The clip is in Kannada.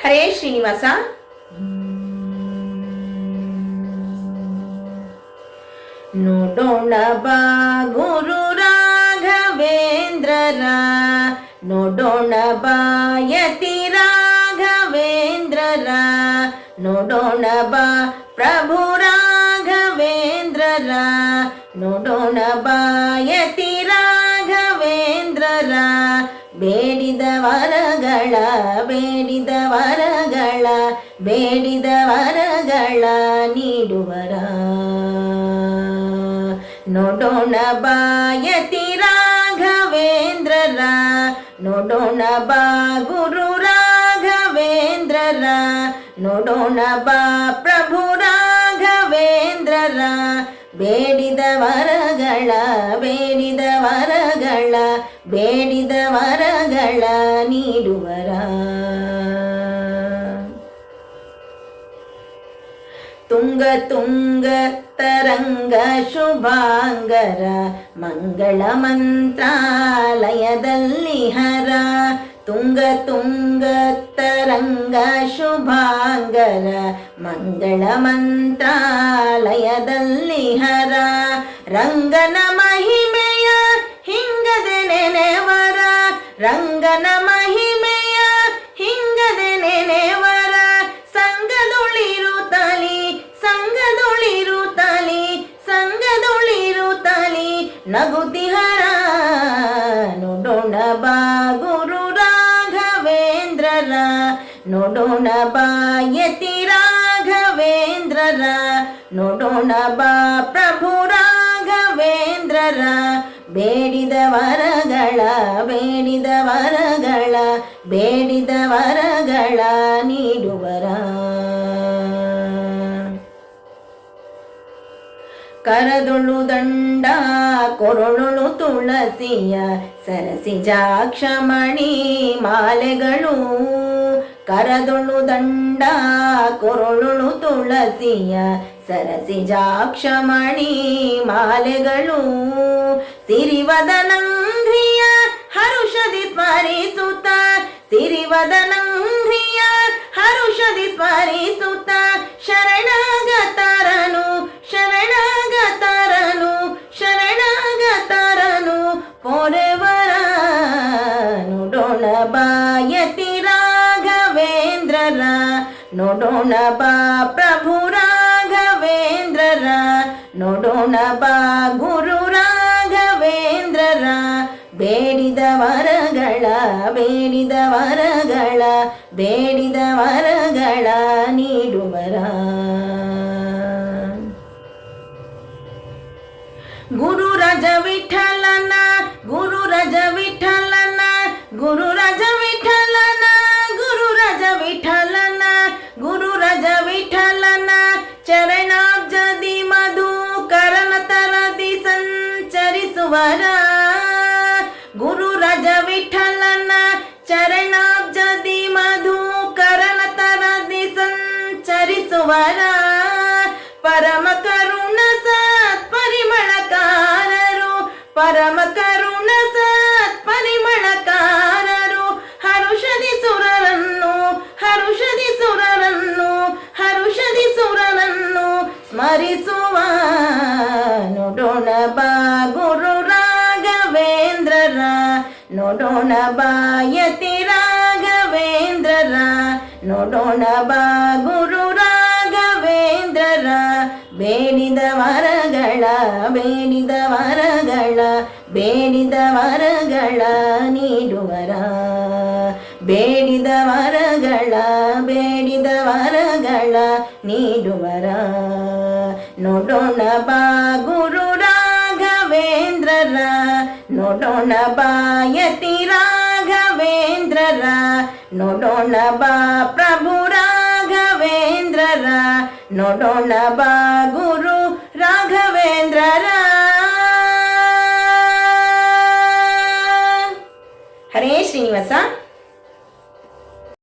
ಹರೇ ಶ್ರೀನಿವಾಸ. ನೋಡೋಣ ಬಾ ಗುರು ರಾಘವೇಂದ್ರರ, ನೋಡೋಣ ಬಾ ಯತಿ ರಾಘವೇಂದ್ರರ, ನೋಡೋಣ ಬಾ ಪ್ರಭು ರಾಘವೇಂದ್ರರ, ನೋಡೋಣ ಬಾ ಯತಿ ರಾಘವೇಂದ್ರರ. ಬೇಡಿದ ವರಗಳ ಬೇಡಿದ ವರಗಳ ಬೇಡಿದ ವರಗಳ ನೀಡುವರ. ನೋಡೋಣ ಬಾ ಯತಿ ರಾಘವೇಂದ್ರರ, ನೋಡೋಣ ಬಾ ಗುರು ರಾಘವೇಂದ್ರರ, ನೋಡೋಣ ಬಾ ಪ್ರಭು ರಾಘವೇಂದ್ರರ. ಬೇಡಿದ ವರಗಳ ಬೇಡಿದ ವರಗಳ ಬೇಡಿದ ವರಗಳ ನೀಡುವರ. ತುಂಗ ತುಂಗ ತರಂಗ ಶುಭಾಂಗರ, ಮಂಗಳ ಮಂತ್ರಾಲಯದಲ್ಲಿ ಹರ. ತುಂಗ ತುಂಗ ತರಂಗ ಶುಭಾಂಗರ, ಮಂಗಳ ಮಂತ್ರಾಲಯದಲ್ಲಿ ಹರ. ರಂಗನ ಮಹಿಮೆಯ ಹಿಂಗದೆ ನೆನೆವರ, ರಂಗನ ಮಹಿಮೆಯ ಹಿಂಗದೆ ನೆನೆವರ. ಸಂಗದೊಳಿರುತ್ತಲಿ ಸಂಗದೊಳಿರುತ್ತಲಿ ಸಂಗದೊಳಿರುತ್ತಲಿ ನಗುತಿಹರ. ನೋಡೋಣ ಬಾ ಗುರು ರಾಘವೇಂದ್ರರ, ನೋಡೋಣ ಬಾ ಯತಿ ರಾಘವೇಂದ್ರರ, ನೋಡೋಣ ಬಾ ಪ್ರಭು ರಾಘವೇಂದ್ರರ. ಬೇಡಿದ ವರಗಳ ಬೇಡಿದ ವರಗಳ ಬೇಡಿದ ವರಗಳ ನೀಡುವರ. ಕರದೊಳು ದಂಡ ಕೊರಳೊಳು ತುಳಸಿಯ, ಸರಸಿಜಾಕ್ಷಮಣಿ ಮಾಲೆಗಳು. ಕರದೊಳು ದಂಡ ಕೊರಳೊಳು ತುಳಸಿಯ, ಸರಸಿಜಾಕ್ಷಮಣಿ ಮಾಲೆಗಳು. ಸಿರಿವದನಂಘ್ರಿಯ ಹರುಷದಿ ಸ್ಮರಿಸುತ್ತ, ಸಿರಿವದನಂಘ್ರಿಯ ಹರುಷದಿ ಸ್ಮರಿಸುತ್ತ. ಶರಣಾಗತರನು ಶರಣಾಗತರನು ಶರಣಾಗತರನು ಪೊರೆವರ. ನೋಡೋಣ ಬಾ ಯತಿ ರಾಘವೇಂದ್ರರ, ನೋಡೋಣ ಬಾ ಪ್ರಭು ರಾಘವೇಂದ್ರರ, ನೋಡೋಣ ಬಾ ಗುರು ರಾಘವೇಂದ್ರರ. ಬೇಡಿದ ವರಗಳ ಬೇಡಿದ ವರಗಳ ಬೇಡಿದ ವರಗಳ ನೀಡುವರ. ಗುರು ರಾಜ ವಿಠಲನ ಗುರು ರಾಜ ವಿಠಲನ ಗುರು ರಾಜ ವಿಠಲನ ಗುರು ರಾಜ ವಿಠಲನ ಗುರು ರಾಜ ವಿಠಲನ. ಚರಣಾಬ್ಜದಿ ಮಧು ಕರನ ತರದಿ ಸಂಚರಿಸುವರ. ಗುರು ರಾಜ ವಿಠಲನ ಚರಣಾಬ್ಜದಿ ಮಧು ಕರನ ತರದಿ ಸಂಚರಿಸುವರ. ಪರಮ ಕರುಣ ಸತ್ ಪರಿಮಳಕಾರರು, ಪರಮ ಕರುಣ ಸತ್ ಪರಿಮಳಕಾರರು. ಹರುಷದಿ ಸುರರನ್ನು ಹರುಷದಿ ಸುರರನ್ನು ಹರುಷದಿ ಸುರರನ್ನು ಸ್ಮರಿಸುವ. ನೋಡೋಣ ಬಾ ಗುರು ರಾಘವೇಂದ್ರರ, ನೋಡೋಣ ಬಾ ಯತಿ ರಾಘವೇಂದ್ರರ, ನೋಡೋಣ ಬಾ ಗುರು ರಾಘವೇಂದ್ರರ. ಬೇಡಿದ ವರಗಳ ಬೇಡಿದ ವರಗಳ ಬೇಡಿದ ವರಗಳ ನೀಡುವರ. ಬೇಡಿದ ವರಗಳ ಬೇಡಿದ ವರಗಳ ನೀಡುವರ. ನೋಡೋಣ ಬಾ ಗುರು ರಾಘವೇಂದ್ರರ, ನೋಡೋಣ ಬಾ ಯತಿ ರಾಘವೇಂದ್ರರ, ನೋಡೋಣ ಬಾ ಪ್ರಭು ರಾಘವೇಂದ್ರರ, ನೋಡೋಣ ಬಾ ಗುರು ರಾಘವೇಂದ್ರರ. ಹರೇ ಶ್ರೀನಿವಾಸ.